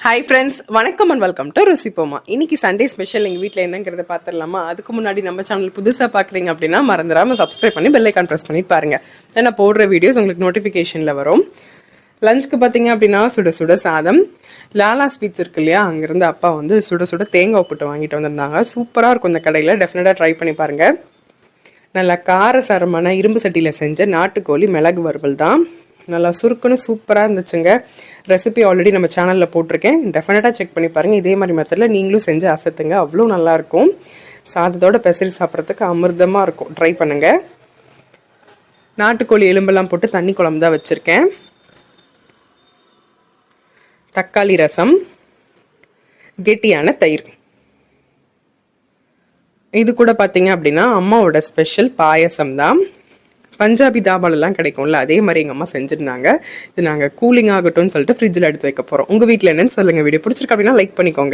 Hi friends, வணக்கம் and welcome to ருசிப்போமா. இன்னைக்கு Sunday special எங்கள் வீட்டில் என்னங்கிறத பார்த்துடலாமா? அதுக்கு முன்னாடி நம்ம சேனல் புதுசாக பார்க்குறீங்க அப்படின்னா மறந்துடாமல் சப்ஸ்கிரைப் பண்ணி பெல் ஐக்கான் ப்ரெஸ் பண்ணி பாருங்கள். நான் போடுற வீடியோஸ் உங்களுக்கு நோட்டிஃபிகேஷனில் வரும். லஞ்சுக்கு பார்த்தீங்க அப்படின்னா சுட சுட சாதம். லாலா ஸ்வீட்ஸ் இருக்கு இல்லையா, அங்கேருந்து அப்பா வந்து சுட சுட தேங்காய் புட்டு வாங்கிட்டு வந்திருந்தாங்க. சூப்பராக இருக்கும் இந்த கடையில், டெஃபினட்டாக ட்ரை பண்ணி பாருங்கள். நல்லா காரசாரமான இரும்பு சட்டியில் செஞ்ச நாட்டுக்கோழி மிளகு வறுவல் தான். நல்லா சுருக்குன்னு சூப்பராக இருந்துச்சுங்க. ரெசிபி ஆல்ரெடி நம்ம சேனலில் போட்டிருக்கேன், டெஃபினட்டாக செக் பண்ணி பாருங்கள். இதே மாதிரி மெத்தடில் நீங்களும் செஞ்சு அசத்துங்க, அவ்வளோ நல்லாயிருக்கும். சாதத்தோட பெசரி சாப்பிட்றதுக்கு அமிர்தமாக இருக்கும், ட்ரை பண்ணுங்கள். நாட்டுக்கோழி எலும்பெல்லாம் போட்டு தண்ணி குழம்பு தான் வச்சுருக்கேன். தக்காளி ரசம், கெட்டியான தயிர். இது கூட பார்த்தீங்க அப்படின்னா அம்மாவோட ஸ்பெஷல் பாயசம் தான். பஞ்சாபி தாபாலெல்லாம் கிடைக்கும்ல, அதே மாதிரி எங்கள் அம்மா செஞ்சுருந்தாங்க. இது நாங்கள் கூலிங் ஆகட்டும்னு சொல்லிட்டு ஃப்ரிட்ஜில் எடுத்து வைக்க போகிறோம். உங்கள் வீட்டில் என்னன்னு சொல்லுங்கள். வீடியோ பிடிச்சிருக்கு அப்படின்னா லைக் பண்ணிக்கோங்க.